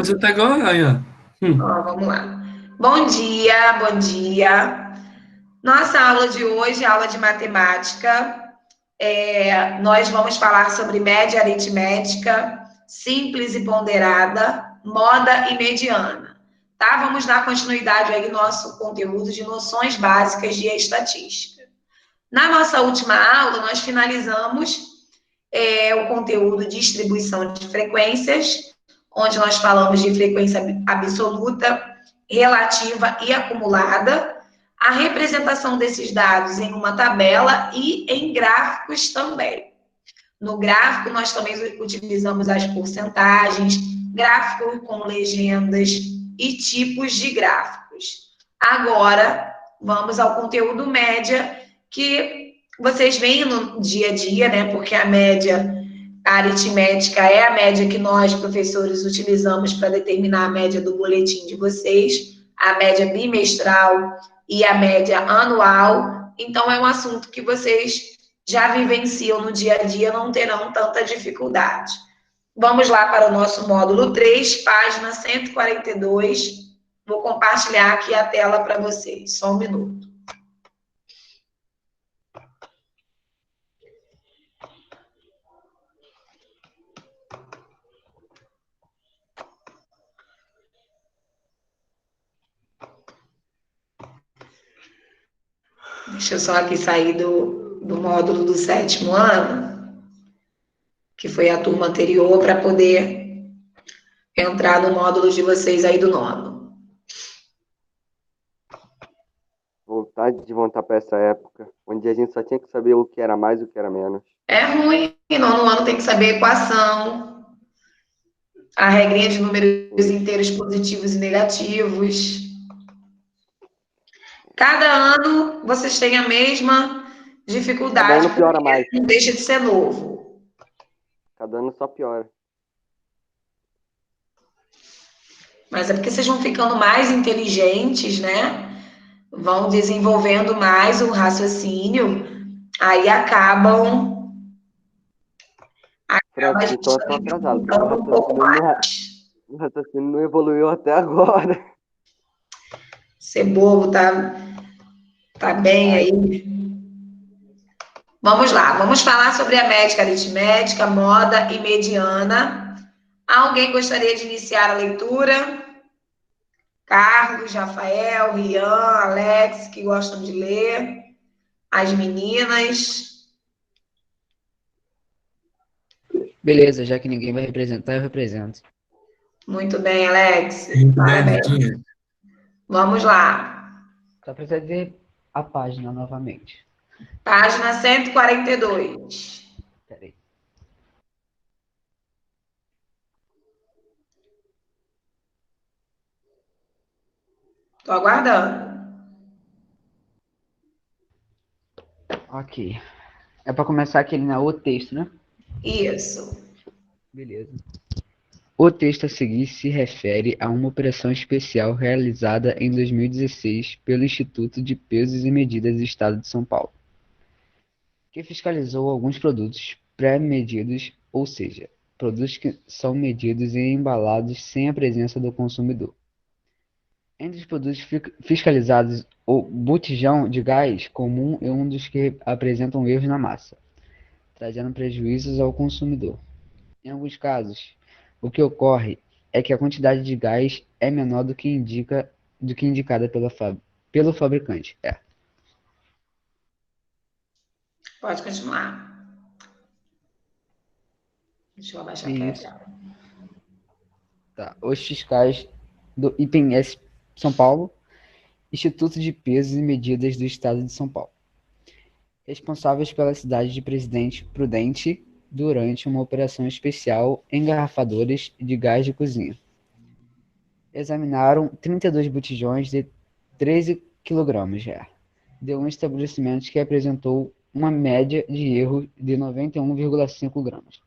pode até agora, Ayan. Ó, vamos lá. Bom dia, bom dia. Nossa aula de hoje, aula de matemática. Nós vamos falar sobre média aritmética, simples e ponderada, moda e mediana. Tá? Vamos dar continuidade aí no nosso conteúdo de noções básicas de estatística. Na nossa última aula, nós finalizamos o conteúdo de distribuição de frequências, onde nós falamos de frequência absoluta, relativa e acumulada, a representação desses dados em uma tabela e em gráficos também. No gráfico, nós também utilizamos as porcentagens, gráfico com legendas e tipos de gráficos. Agora, vamos ao conteúdo média, que vocês veem no dia a dia, né? Porque a média aritmética é a média que nós, professores, utilizamos para determinar a média do boletim de vocês, a média bimestral e a média anual. Então, é um assunto que vocês já vivenciam no dia a dia, não terão tanta dificuldade. Vamos lá para o nosso módulo 3, página 142. Vou compartilhar aqui a tela para vocês. Só um minuto. Deixa eu só aqui sair do módulo do 7º ano, que foi a turma anterior, para poder entrar no módulo de vocês aí do 9º. Vontade de voltar para essa época, onde a gente só tinha que saber o que era mais e o que era menos. É ruim, no 9º ano tem que saber equação, a regrinha de números inteiros positivos e negativos. Cada ano vocês têm a mesma dificuldade. Cada ano piora mais. Não deixa de ser novo. Cada ano só piora. Mas é porque vocês vão ficando mais inteligentes, né? Vão desenvolvendo mais o raciocínio, aí acabam Francis, então eu tô atrasado. O raciocínio não evoluiu até agora. Ser bobo, tá bem aí. Vamos lá, vamos falar sobre a média aritmética, moda e mediana. Alguém gostaria de iniciar a leitura? Carlos, Rafael, Rian, Alex, que gostam de ler. As meninas. Beleza, já que ninguém vai representar, eu represento. Muito bem, Alex. Parabéns. Vamos lá. Só precisa dizer a página novamente. Página 142. Peraí. Estou aguardando. Ok. É para começar aquele o texto, né? Isso. Beleza. O texto a seguir se refere a uma operação especial realizada em 2016 pelo Instituto de Pesos e Medidas do Estado de São Paulo, que fiscalizou alguns produtos pré-medidos, ou seja, produtos que são medidos e embalados sem a presença do consumidor. Entre os produtos fiscalizados, o botijão de gás comum é um dos que apresentam erros na massa, trazendo prejuízos ao consumidor. Em alguns casos, o que ocorre é que a quantidade de gás é menor do que indicada pelo fabricante. Pode continuar. Deixa eu abaixar aqui a tela. Tá. Os fiscais do IPMS São Paulo, Instituto de Pesos e Medidas do Estado de São Paulo, responsáveis pela cidade de Presidente Prudente durante uma operação especial engarrafadores de gás de cozinha. Examinaram 32 botijões de 13 kg de um estabelecimento que apresentou uma média de erro de 91,5 gramas.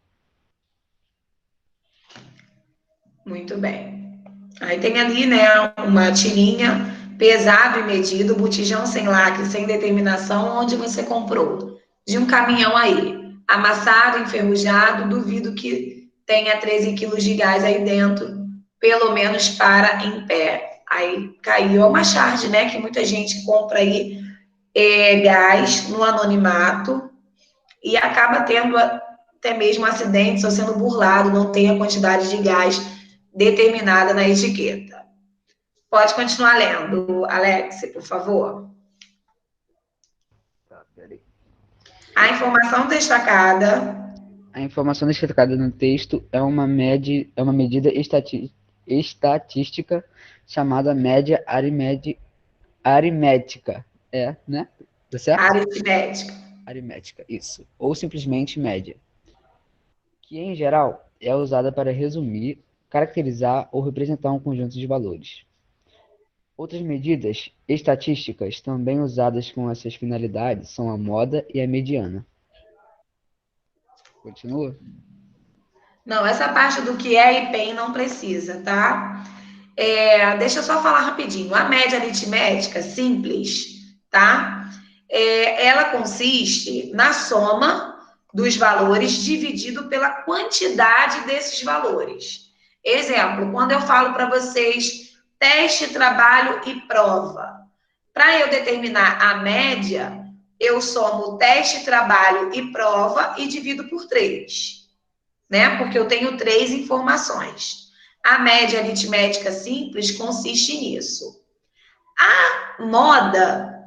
Muito bem. Aí tem ali, né, uma tirinha, pesado e medido, botijão sem lacre, sem determinação, onde você comprou? De um caminhão aí, amassado, enferrujado, duvido que tenha 13 quilos de gás aí dentro pelo menos para em pé. Aí caiu uma charge, né? Que muita gente compra aí gás no anonimato e acaba tendo até mesmo acidentes ou sendo burlado, não tem a quantidade de gás determinada na etiqueta. Pode continuar lendo, Alex, por favor. Tá, peraí. A informação destacada. A informação destacada no texto é uma medida estatística chamada média aritmética. Né? Tá certo? Aritmética. Aritmética, isso. Ou simplesmente média. Que, em geral, é usada para resumir, caracterizar ou representar um conjunto de valores. Outras medidas estatísticas também usadas com essas finalidades são a moda e a mediana. Continua? Não, essa parte do que é e PEN não precisa, tá? Deixa eu só falar rapidinho. A média aritmética simples, tá? Ela consiste na soma dos valores dividido pela quantidade desses valores. Exemplo, quando eu falo para vocês teste, trabalho e prova. Para eu determinar a média, eu somo teste, trabalho e prova e divido por 3, né? Porque eu tenho 3 informações. A média aritmética simples consiste nisso. A moda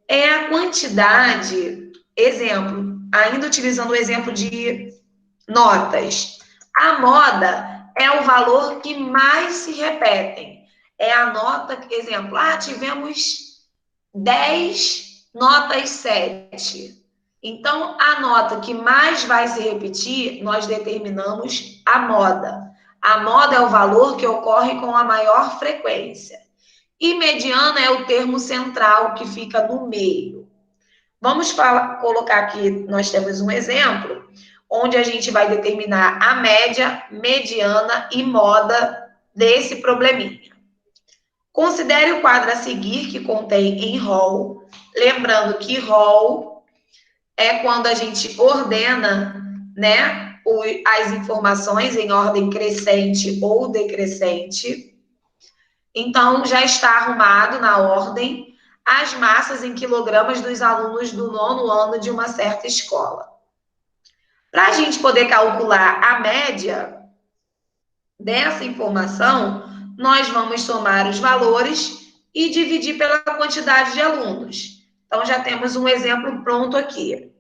é a quantidade, exemplo, ainda utilizando o exemplo de notas. A moda é o valor que mais se repetem. É a nota, exemplo, tivemos 10 notas 7. Então, a nota que mais vai se repetir, nós determinamos a moda. A moda é o valor que ocorre com a maior frequência. E mediana é o termo central que fica no meio. Vamos colocar aqui, nós temos um exemplo, onde a gente vai determinar a média, mediana e moda desse probleminha. Considere o quadro a seguir, que contém em rol. Lembrando que rol é quando a gente ordena, né, as informações em ordem crescente ou decrescente. Então, já está arrumado na ordem as massas em quilogramas dos alunos do 9º ano de uma certa escola. Para a gente poder calcular a média dessa informação, nós vamos somar os valores e dividir pela quantidade de alunos. Então, já temos um exemplo pronto aqui.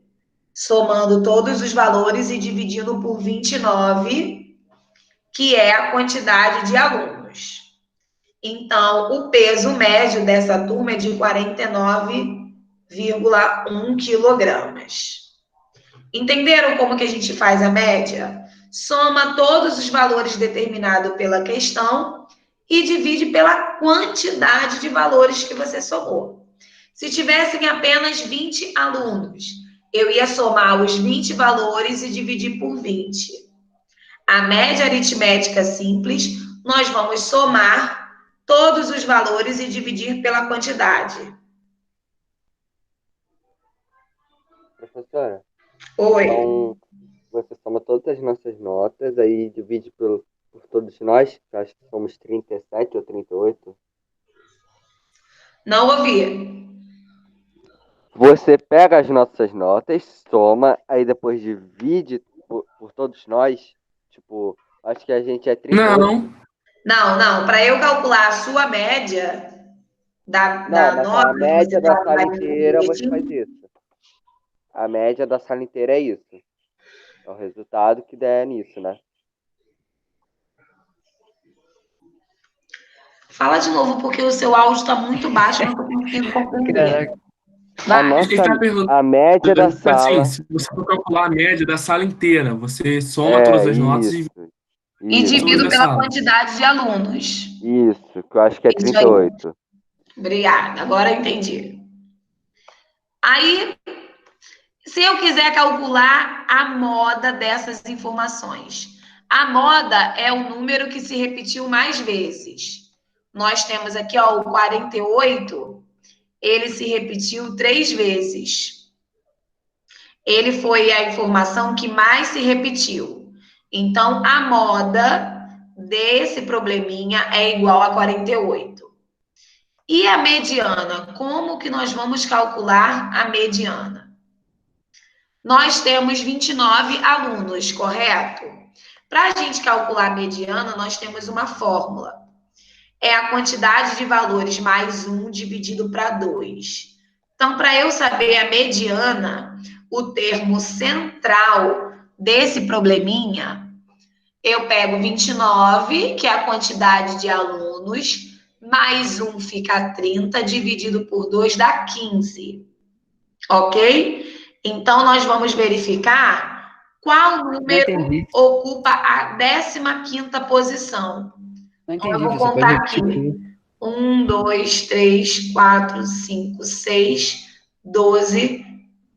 Somando todos os valores e dividindo por 29, que é a quantidade de alunos. Então, o peso médio dessa turma é de 49,1 quilogramas. Entenderam como que a gente faz a média? Soma todos os valores determinados pela questão e divide pela quantidade de valores que você somou. Se tivessem apenas 20 alunos, eu ia somar os 20 valores e dividir por 20. A média aritmética simples, nós vamos somar todos os valores e dividir pela quantidade. Professora, Oi. então você soma todas as nossas notas, aí divide por todos nós, que eu acho que somos 37 ou 38. Não ouvi. Você pega as nossas notas, soma, aí depois divide por todos nós. Tipo, acho que a gente é 38. Não. Para eu calcular a sua média da Mas nota a média que da você sala vai inteira você dividir, faz isso. A média da sala inteira é isso. É o resultado que der nisso, né? fala de novo, porque o seu áudio está muito baixo, eu não estou conseguindo compreender. Caraca. Vai. A média da Assim, sala. se você for calcular a média da sala inteira, você soma todas as notas e E Isso, divido da pela sala. quantidade de alunos. isso, que eu acho que é Isso aí. 38. Obrigada, agora eu entendi. Aí, se eu quiser calcular a moda dessas informações, a moda é o número que se repetiu mais vezes. Nós temos aqui, o 48, ele se repetiu 3 vezes. Ele foi a informação que mais se repetiu. Então, a moda desse probleminha é igual a 48. E a mediana? Como que nós vamos calcular a mediana? Nós temos 29 alunos, correto? Para a gente calcular a mediana, nós temos uma fórmula. É a quantidade de valores mais 1 dividido para 2. Então, para eu saber a mediana, o termo central desse probleminha, eu pego 29, que é a quantidade de alunos, mais 1 fica 30, dividido por 2 dá 15. Ok? Então, nós vamos verificar qual Não número entendi. ocupa a 15ª posição. Não Então, eu entendi, vou você pode contar aqui. repetir? 1, 2, 3, 4, 5, 6, 12,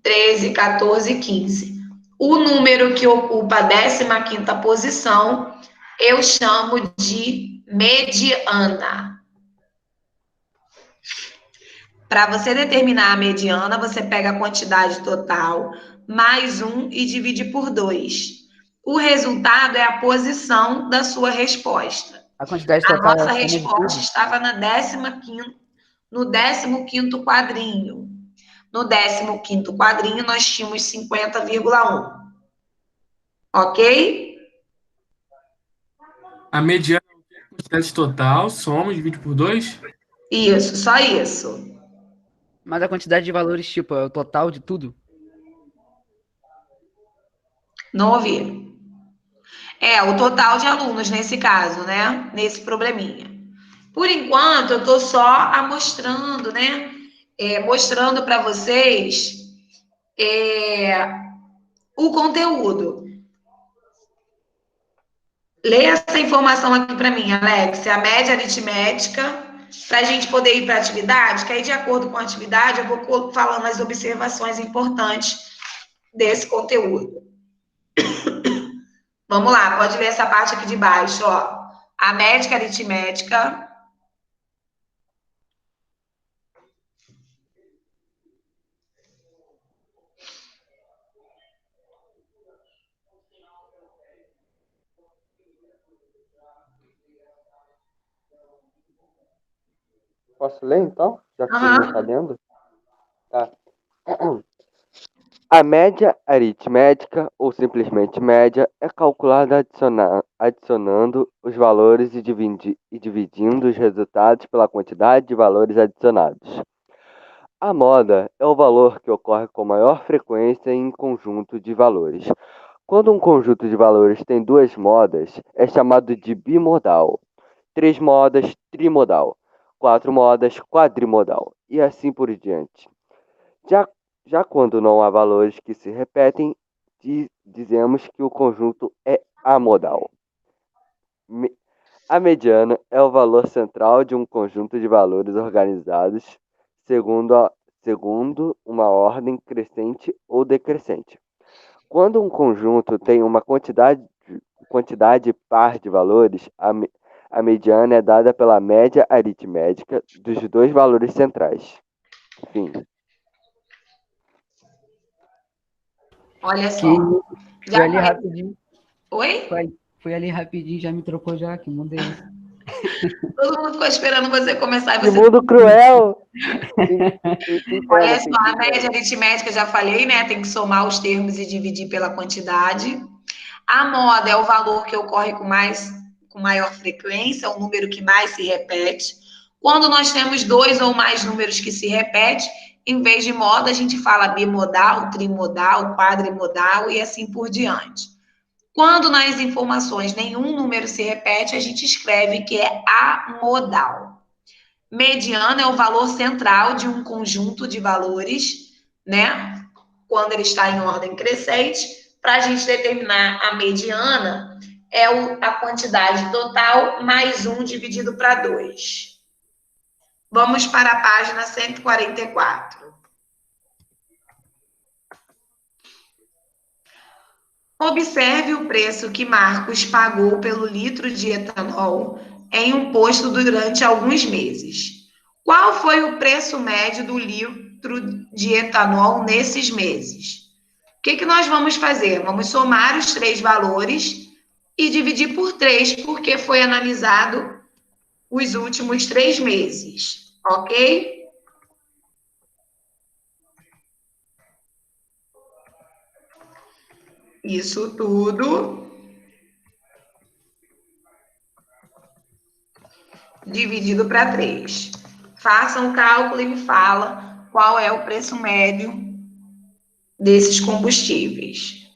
13, 14, 15. O número que ocupa a 15ª posição, eu chamo de mediana. Para você determinar a mediana, você pega a quantidade total, mais 1 e divide por 2. O resultado é a posição da sua resposta. A quantidade A total é nossa a soma de resposta tudo? estava no 15º quadrinho. No 15º quadrinho, nós tínhamos 50,1. Ok? A mediana é a quantidade total, soma, divide por 2. Isso, só isso. Mas a quantidade de valores, tipo, é o total de tudo? Não ouvi. É, o total de alunos nesse caso, né? Nesse probleminha. Por enquanto, eu estou só amostrando, né? Mostrando para vocês o conteúdo. Lê essa informação aqui para mim, Alex. A média aritmética, para a gente poder ir para a atividade, que aí, de acordo com a atividade, eu vou falando as observações importantes desse conteúdo. Vamos lá, pode ler essa parte aqui de baixo, ó. A média aritmética. Posso ler, então? Já que você Aham. já está lendo? Tá. A média aritmética, ou simplesmente média, é calculada adicionando os valores e dividindo os resultados pela quantidade de valores adicionados. A moda é o valor que ocorre com maior frequência em um conjunto de valores. Quando um conjunto de valores tem duas modas, é chamado de bimodal. 3 modas, trimodal. 4 modas, quadrimodal. E assim por diante. Já quando não há valores que se repetem, dizemos que o conjunto é amodal. A mediana é o valor central de um conjunto de valores organizados segundo uma ordem crescente ou decrescente. Quando um conjunto tem uma quantidade par de valores, a mediana é dada pela média aritmética dos dois valores centrais. Fim. Olha só. Que Já foi ali falei. rapidinho. Oi? Foi ali rapidinho, já me trocou já, que mundo é esse? Todo mundo ficou esperando você começar e Que você. mundo cruel! Olha só, a média aritmética, já falei, né? Tem que somar os termos e dividir pela quantidade. A moda é o valor que ocorre com maior frequência, o número que mais se repete. Quando nós temos 2 ou mais números que se repetem, em vez de moda, a gente fala bimodal, trimodal, quadrimodal e assim por diante. Quando nas informações nenhum número se repete, a gente escreve que é amodal. Mediana é o valor central de um conjunto de valores, né? Quando ele está em ordem crescente. Para a gente determinar a mediana, é a quantidade total mais 1 dividido para 2. Vamos para a página 144. Observe o preço que Marcos pagou pelo litro de etanol em um posto durante alguns meses. Qual foi o preço médio do litro de etanol nesses meses? O que nós vamos fazer? Vamos somar os 3 valores e dividir por 3, porque foi analisado os últimos 3 meses, ok? Isso tudo dividido para 3. Façam o cálculo e me fala qual é o preço médio desses combustíveis.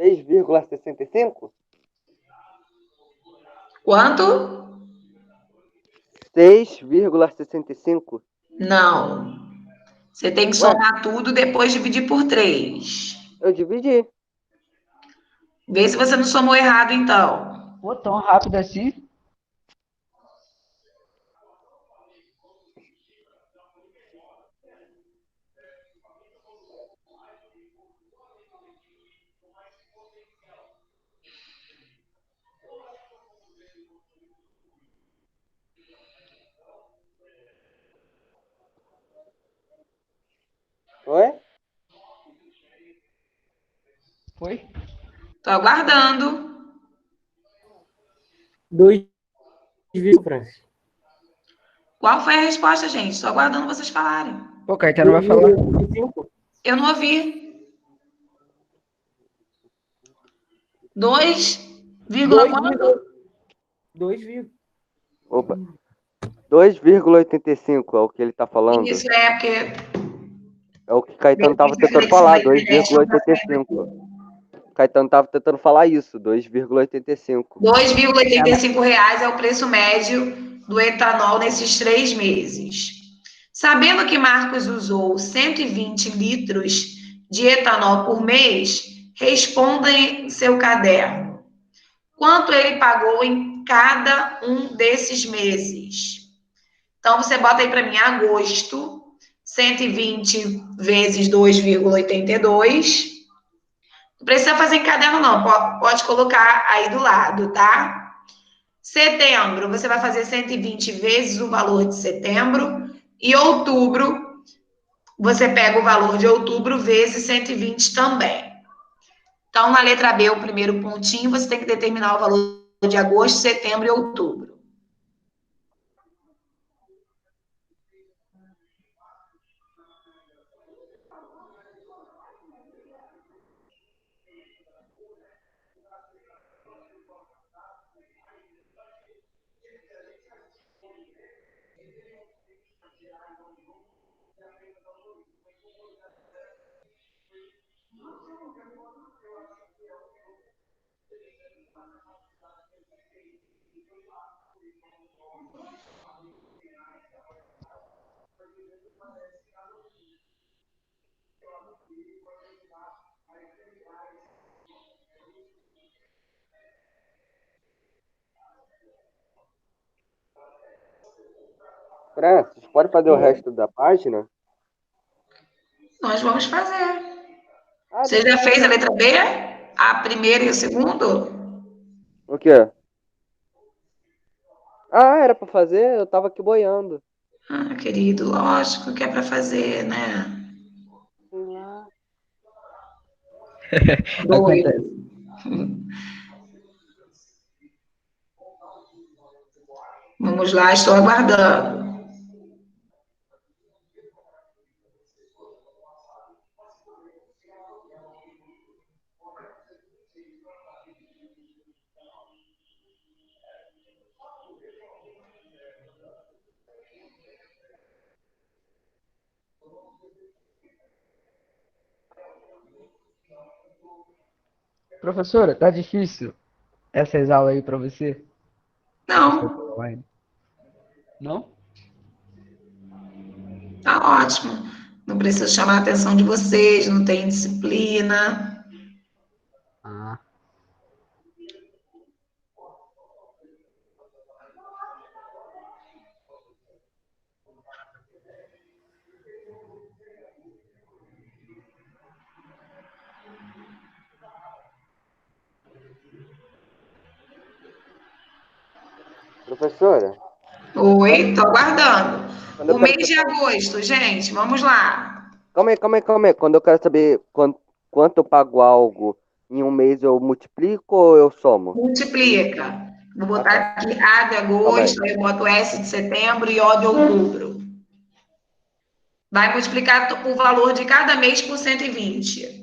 R$ 6,65? Quanto? 6,65? Não. Você tem que Ué, somar tudo e depois dividir por 3. eu dividi. Vê se você não somou errado, então. Pô, tão rápido assim? Oi? Foi? Tô aguardando. 2, Francis. Qual foi a resposta, gente? Estou aguardando vocês falarem. Pô, Caetano vai falar. 2,85? Eu não ouvi. 2, quanto? 2, Opa. 2,85 é o que ele tá falando. Isso é porque É o que Caetano tava depois da tentando flexão falar, da internet não está saindo 2,85. Caetano tava tentando falar isso, 2,85. R$ 2,85 é o preço médio do etanol nesses 3 meses. Sabendo que Marcos usou 120 litros de etanol por mês, responda em seu caderno. Quanto ele pagou em cada um desses meses? Então, você bota aí para mim agosto, 120 vezes 2,82. Não precisa fazer em caderno, não. Pode colocar aí do lado, tá? Setembro, você vai fazer 120 vezes o valor de setembro. E outubro, você pega o valor de outubro vezes 120 também. Então, na letra B, o primeiro pontinho, você tem que determinar o valor de agosto, setembro e outubro. Francis, pode fazer o resto da página? Nós vamos fazer. Ah, Você já fez a letra B? A primeira e o segundo? o quê? Ah, era pra fazer? Eu tava aqui boiando. Ah, querido, lógico que é para fazer, né? Sei lá. Doido. Acontece. Vamos lá, estou aguardando. Professora, tá difícil essas aulas aí pra você? Professora Não, online? Não? tá ótimo. Não preciso chamar a atenção de vocês, não tem disciplina. Ah, Professora, Oi, tô aguardando. quando eu O quero mês de saber. agosto, gente, vamos lá. Calma aí. Quando eu quero saber quanto eu pago algo em um mês, eu multiplico ou eu somo? Multiplica. Vou Ah, tá. botar aqui A de Calma aí. agosto, aí eu boto S de setembro e O de outubro. Vai multiplicar o valor de cada mês por 120.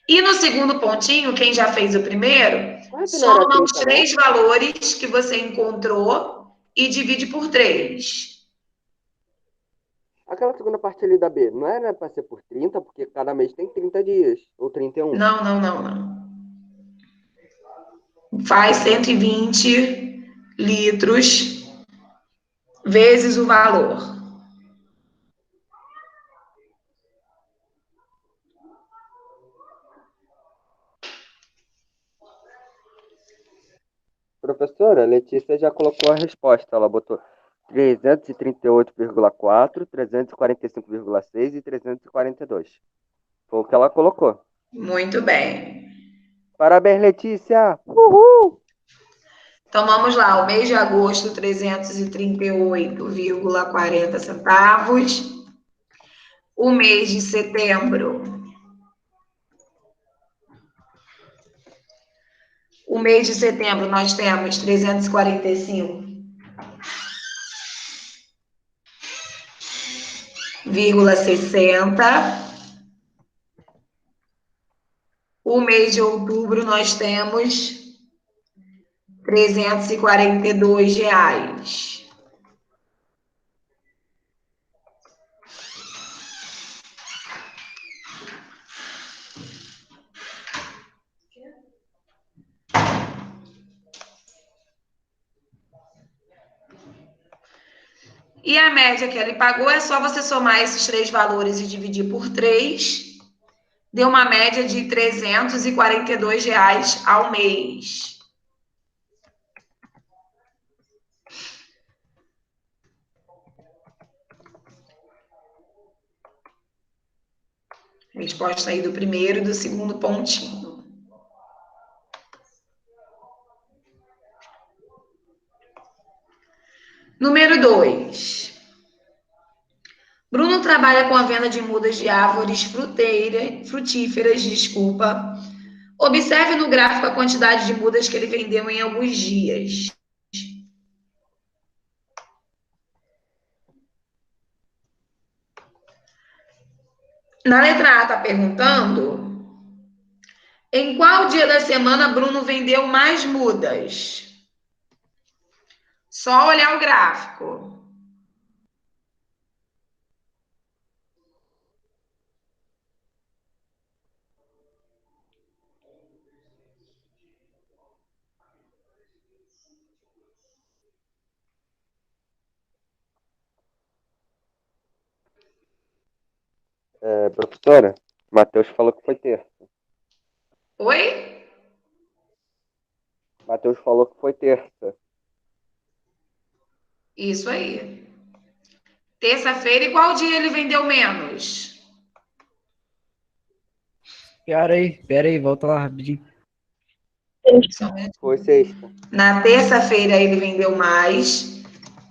E no segundo pontinho, quem já fez o primeiro, Ué, que não era soma os 30 não? três valores que você encontrou e divide por 3. Aquela segunda parte ali da B, não era pra ser por 30, porque cada mês tem 30 dias, ou 31. Não, não, não, não. Faz 120 litros vezes o valor. Professora, a Letícia já colocou a resposta. Ela botou 338,4, 345,6 e 342. Foi o que ela colocou. Muito bem. Parabéns, Letícia! Uhul! Então vamos lá, o mês de agosto, 338,40 centavos. O mês de setembro, nós temos 345,60. O mês de outubro nós temos R$ 342. E a média que ele pagou é só você somar esses três valores e dividir por 3. Deu uma média de R$ 342 ao mês. Resposta aí do primeiro e do segundo pontinho. Número 2. Bruno trabalha com a venda de mudas de árvores frutíferas, desculpa. Observe no gráfico a quantidade de mudas que ele vendeu em alguns dias. Na letra A está perguntando em qual dia da semana Bruno vendeu mais mudas? Só olhar o gráfico. Professora, Matheus falou que foi terça. Oi? Matheus falou que foi terça. Isso aí. Terça-feira, e qual dia ele vendeu menos? Pera aí, volta lá rapidinho. Só um minuto. Foi sexta. Na terça-feira ele vendeu mais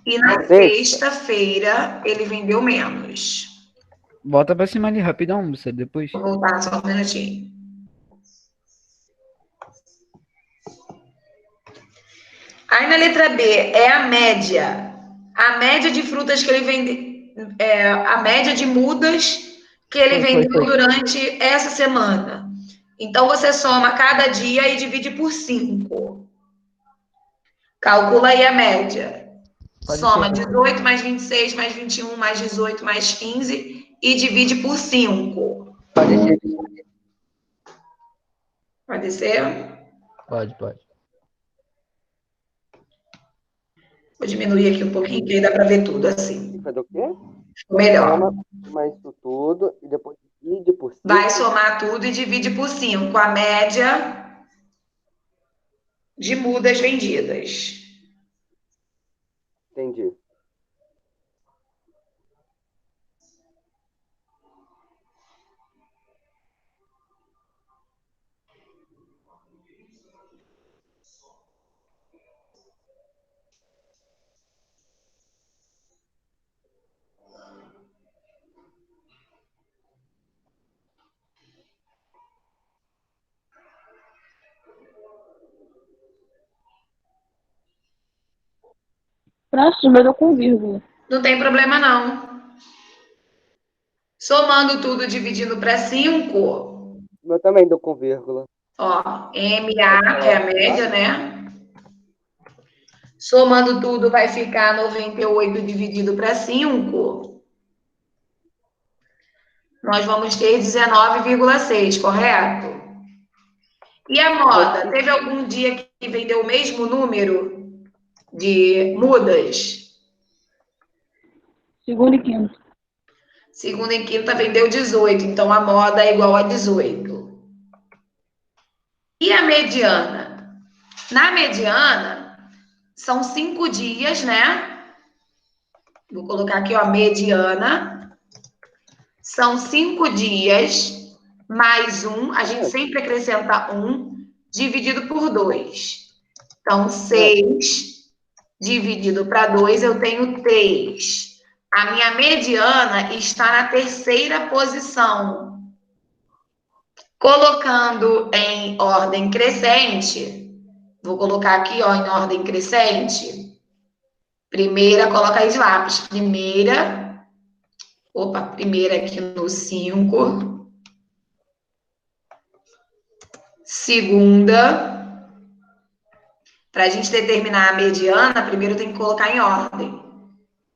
e na Sexta? sexta-feira ele vendeu menos. Volta pra cima ali, rapidão, você depois. Vou voltar só um minutinho. Aí na letra B é a média. A média de frutas que ele vende, a média de mudas que ele vendeu durante essa semana. Então você soma cada dia e divide por 5. Calcula aí a média. Soma 18 mais 26 mais 21 mais 18 mais 15 e divide por 5. Pode ser. Pode ser? Pode. Vou diminuir aqui um pouquinho, que aí dá para ver tudo assim. Fazer o quê? Ficou melhor. Soma isso tudo e depois divide por 5. Vai somar tudo e divide por 5, a média de mudas vendidas. Entendi. Francis, mas eu com vírgula. Não tem problema, não. Somando tudo, dividindo para 5, Eu também dou com vírgula. ó, MA, que é a média, né? Somando tudo, vai ficar 98 dividido para 5. Nós vamos ter 19,6, correto? E a moda? Teve algum dia que vendeu o mesmo número de mudas? Segunda e quinta. Segunda e quinta vendeu 18, então a moda é igual a 18. E a mediana? Na mediana, são 5 dias, né? Vou colocar aqui, ó, mediana. São 5 dias, mais 1, a gente sempre acrescenta 1, dividido por 2. Então, 6 dividido para 2, eu tenho 3. A minha mediana está na terceira posição. Colocando em ordem crescente, vou colocar aqui, ó, em ordem crescente. Primeira, coloca aí de lápis. Primeira aqui no 5. Segunda. Para a gente determinar a mediana, primeiro tem que colocar em ordem.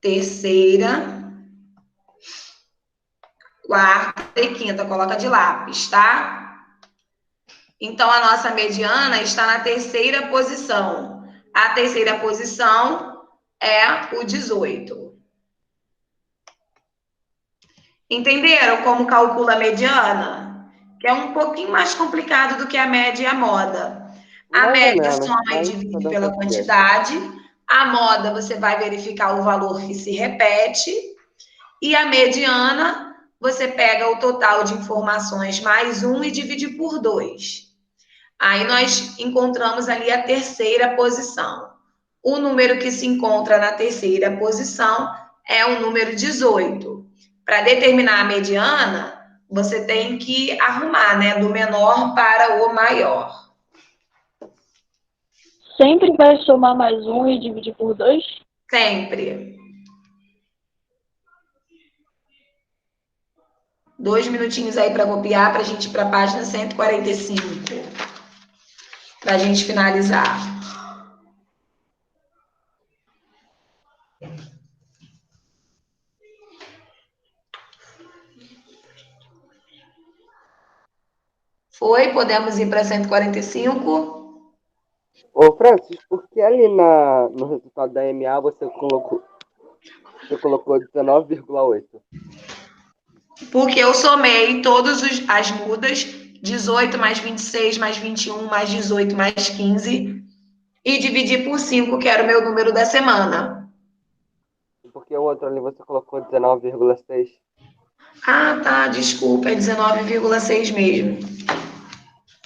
Terceira. Quarta e quinta, coloca de lápis, tá? Então, a nossa mediana está na terceira posição. A terceira posição é o 18. Entenderam como calcula a mediana? Que é um pouquinho mais complicado do que a média e a moda. A média soma e divide pela quantidade. A moda, você vai verificar o valor que se repete. E a mediana, você pega o total de informações mais 1 e divide por 2. Aí nós encontramos ali a terceira posição. O número que se encontra na terceira posição é o número 18. Para determinar a mediana, você tem que arrumar, né? Do menor para o maior. Sempre vai somar mais 1 e dividir por 2? Sempre. 2 minutinhos aí para copiar, para a gente ir para a página 145. Para a gente finalizar. Foi? Podemos ir para 145? Ô, Francis, por que ali no resultado da MA você colocou 19,8? Porque eu somei todas as mudas, 18 mais 26 mais 21 mais 18 mais 15, e dividi por 5, que era o meu número da semana. Porque o outro ali você colocou 19,6. Ah, tá, desculpa, é 19,6 mesmo.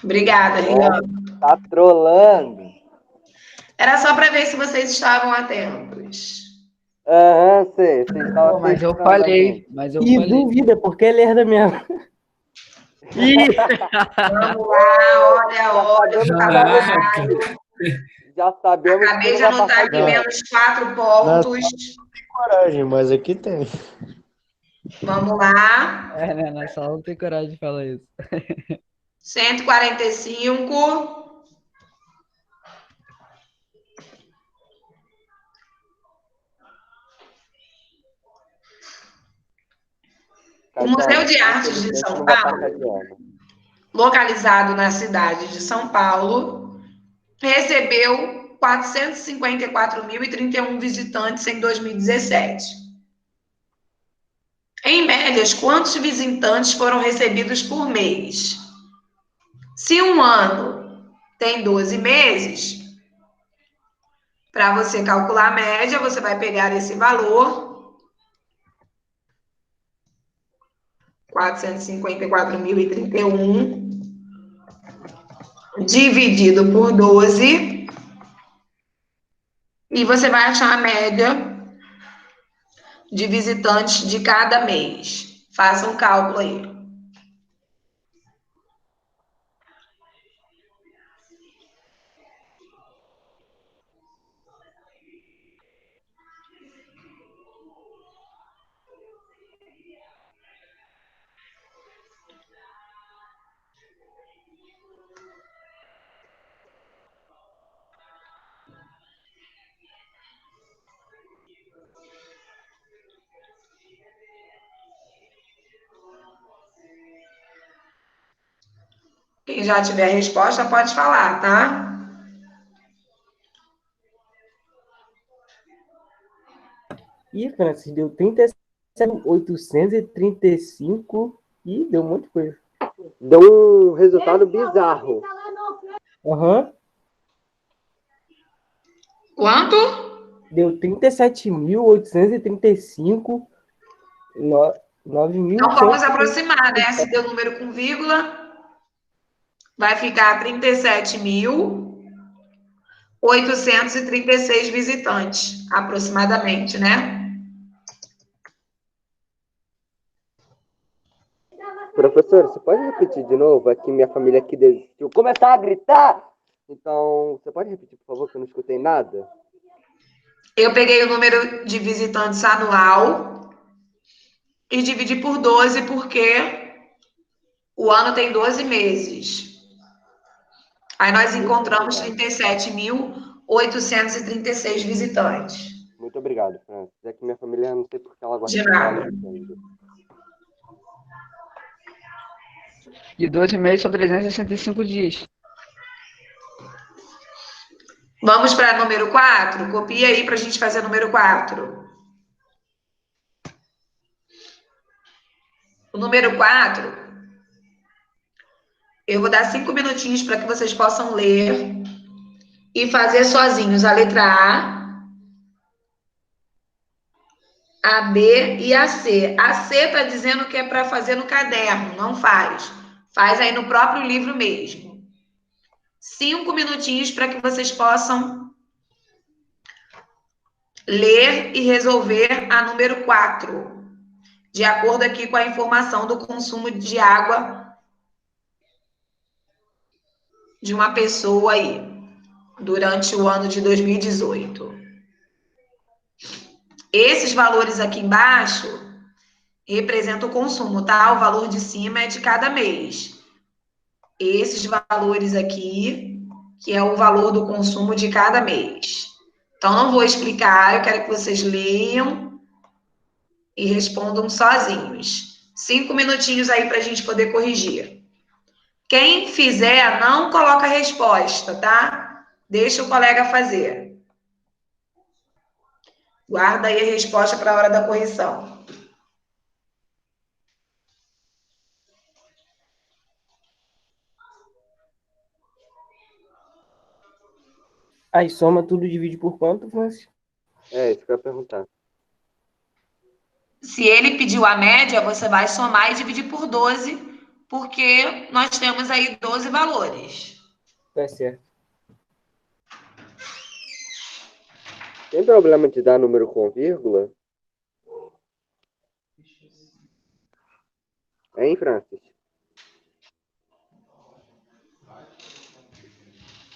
Obrigada, Rian. Tá trolando. Era só para ver se vocês estavam atentos. Aham, sei. Você estava Pô, mas eu testando a falei, gente. mas eu E falei. duvida, porque ele herda mesmo. Vamos lá, olha, Caraca. Já sabemos que acabei não de vai anotar passar aqui de ano. menos 4 pontos. Coragem, mas aqui tem. Vamos lá. É, né? Na sala não tem coragem de falar isso. 145. O Museu de Artes de São Não vai passar Paulo, de ano. localizado na cidade de São Paulo, recebeu 454.031 visitantes em 2017. Em média, quantos visitantes foram recebidos por mês? Se um ano tem 12 meses, para você calcular a média, você vai pegar esse valor, 454.031, dividido por 12, e você vai achar a média de visitantes de cada mês. Faça um cálculo aí. Quem já tiver a resposta pode falar, tá? Ih, Francis, deu 37.835 e deu um monte de coisa. Deu um resultado bizarro. Aham. Quanto? Deu 37.835, Então vamos 9.100. aproximar, né? Se deu número com vírgula, vai ficar 37.836 visitantes, aproximadamente, né? Professor, você pode repetir de novo? Aqui minha família aqui desistiu. Começar a gritar! Então, você pode repetir, por favor, que eu não escutei nada? Eu peguei o número de visitantes anual e dividi por 12, porque o ano tem 12 meses. Aí nós Muito encontramos obrigado. 37.836 visitantes. Muito obrigado, Francis. É que minha família, não sei por que ela gosta De de ficar nada. gritando. E 12 meses são 365 dias. Vamos para número 4? Copia aí para a gente fazer número 4. O número 4, eu vou dar 5 minutinhos para que vocês possam ler e fazer sozinhos a letra A, B e a C. A C está dizendo que é para fazer no caderno, não faz. Faz aí no próprio livro mesmo. 5 minutinhos para que vocês possam ler e resolver a número 4, de acordo aqui com a informação do consumo de água de uma pessoa aí, durante o ano de 2018. Esses valores aqui embaixo representam o consumo, tá? O valor de cima é de cada mês. Esses valores aqui, que é o valor do consumo de cada mês. Então, não vou explicar, eu quero que vocês leiam e respondam sozinhos. 5 minutinhos aí para a gente poder corrigir. Quem fizer, não coloca a resposta, tá? Deixa o colega fazer. Guarda aí a resposta para a hora da correção. Aí soma tudo e divide por quanto, Francis? É, isso que eu ia perguntar. Se ele pediu a média, você vai somar e dividir por 12, porque nós temos aí 12 valores. Tá certo. Tem problema de dar número com vírgula? Hein, Francis?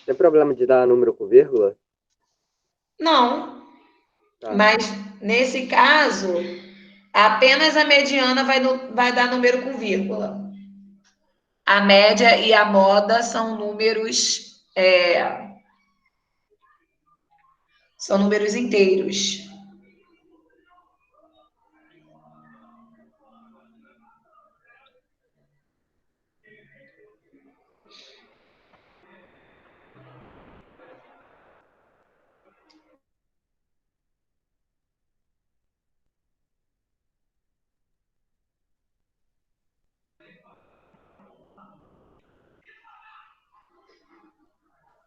Tem problema de dar número com vírgula? Não, Tá. mas nesse caso, apenas a mediana vai dar número com vírgula. A média e a moda são números inteiros.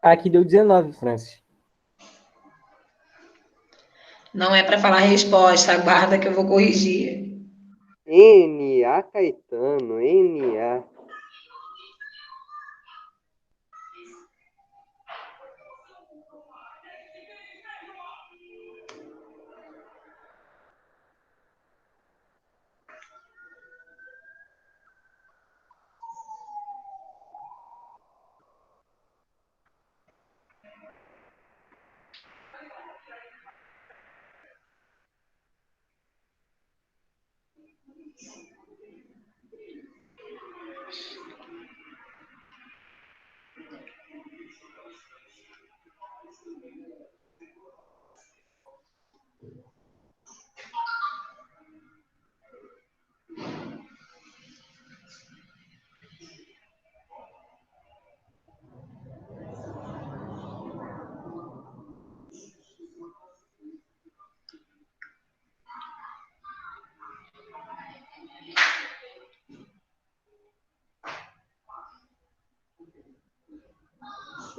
Aqui deu 19, Francis. Não é para falar a resposta, aguarda que eu vou corrigir. N.A. Caetano, N.A.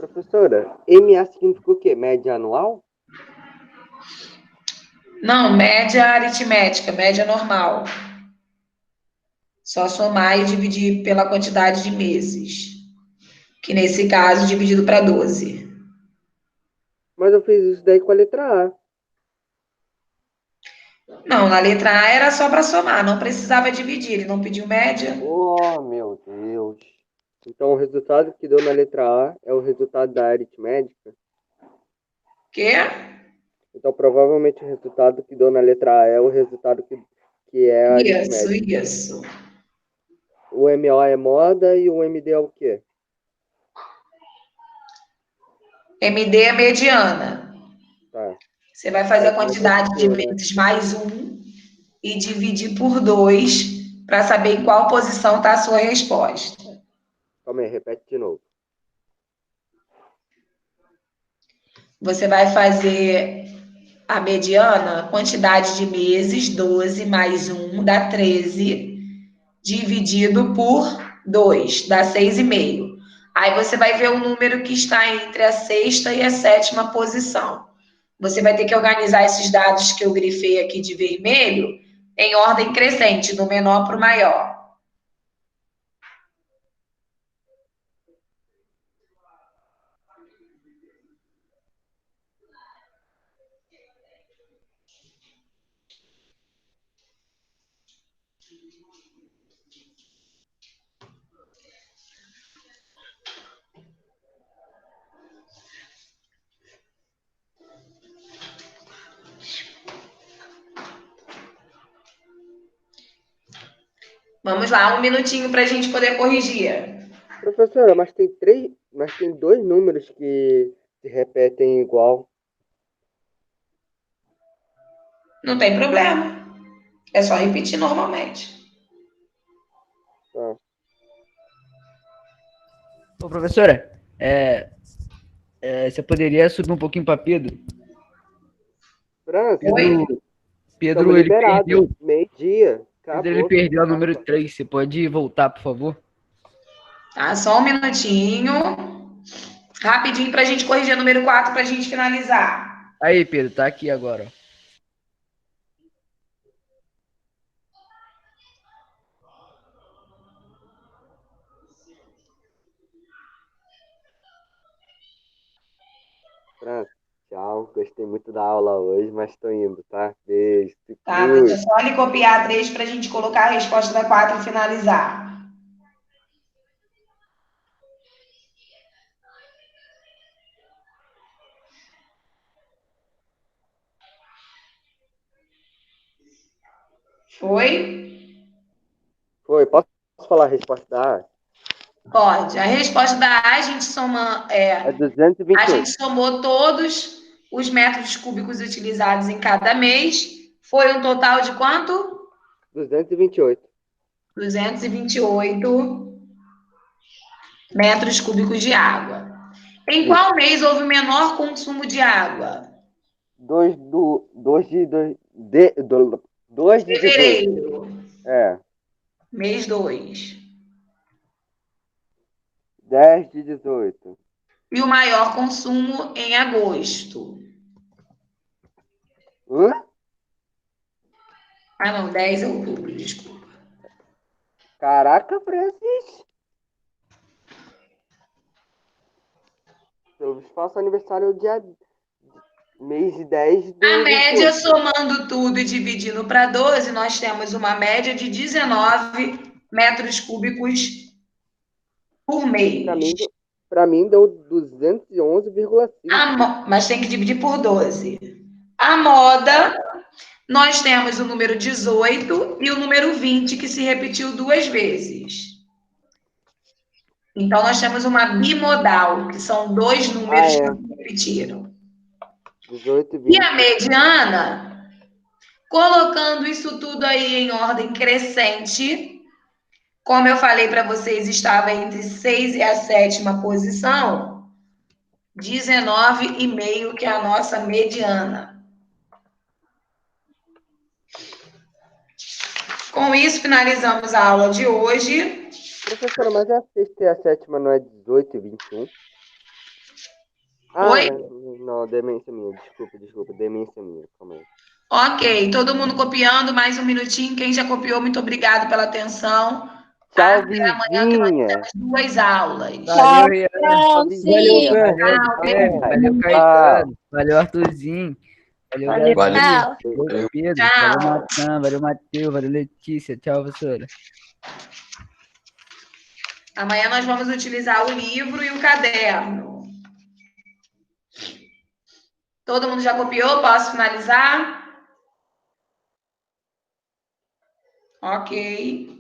Professora, MA significa o quê? Média anual? Não, média aritmética, média normal. Só somar e dividir pela quantidade de meses. Que nesse caso, dividido para 12. Mas eu fiz isso daí com a letra A. Não, na letra A era só para somar, não precisava dividir, ele não pediu média. Oh, meu Deus. Então, o resultado que deu na letra A é o resultado da aritmética? Quê? Então, provavelmente, o resultado que deu na letra A é o resultado que é a Isso, aritmética. isso. O MO é moda e o MD é o quê? MD é mediana. Tá. Você vai fazer a Como é que eu quantidade de tiro, né? meses mais um e dividir por 2 para saber em qual posição está a sua resposta. Calma aí, repete de novo. Você vai fazer a mediana, quantidade de meses, 12 mais um dá 13, dividido por 2, dá 6,5. Aí você vai ver o número que está entre a sexta e a sétima posição. Você vai ter que organizar esses dados que eu grifei aqui de vermelho em ordem crescente, do menor para o maior. Vamos lá, um minutinho para a gente poder corrigir. Professora, mas tem dois números que se repetem igual. Não tem problema. É só repetir normalmente. Tá. Ô, professora, você poderia subir um pouquinho para Pedro? França, Oi? estamos Pedro, ele liberados. perdeu. Meio-dia. Pedro, ele Acabou. perdeu a número 3. Você pode voltar, por favor? Tá, só um minutinho. Rapidinho para a gente corrigir o número 4 para a gente finalizar. Aí, Pedro, tá aqui agora, ó. França, tchau. Gostei muito da aula hoje, mas tô indo, tá? Beijo. Se Tá, mas cuida. é só ele copiar a 3 para a gente colocar a resposta da 4 e finalizar. Foi? Foi, posso falar a resposta da A? Pode. A resposta da A, a gente É a 228. gente somou todos os metros cúbicos utilizados em cada mês. Foi um total de quanto? 228. 228 metros cúbicos de água. Em Isso. qual mês houve menor consumo de água? 2 de 18. Fevereiro, É. mês 2. 10 de 18. E o maior consumo em agosto. Hã? Ah, não, 10 é outubro, desculpa. Caraca, Francis. Pelo visto, faço aniversário dia mês de 10 do A média, 28. somando tudo e dividindo para 12, nós temos uma média de 19 metros cúbicos por mês. Pra mim deu 211,5. Mas tem que dividir por 12. A moda, nós temos o número 18 e o número 20, que se repetiu 2 vezes. Então, nós temos uma bimodal, que são 2 números que se repetiram. 18 e E 20. a mediana, colocando isso tudo aí em ordem crescente, como eu falei para vocês, estava entre 6 e a sétima posição, 19,5, que é a nossa mediana. Com isso, finalizamos a aula de hoje. Professora, mas a sexta e a sétima não é 18 e 21? Oi? Não, demência minha. Desculpa, demência minha. Calma aí. Ok, todo mundo copiando, mais um minutinho. Quem já copiou, muito obrigado pela atenção. Tchau, Até amanhã que nós vizinha. temos 2 aulas. Valeu, Ian. Tchau, Valeu, vizinha. Fran. Tchau, Guilherme. Valeu, Tchau. Caetano. Valeu, Arthurzinho. Valeu, Valeu, Gabi. tchau. Valeu, Pedro. tchau. Valeu, Natan. Valeu, Matheus. Valeu, Letícia. Tchau, professora. Amanhã nós vamos utilizar o livro e o caderno. Todo mundo já copiou? Posso finalizar? Ok.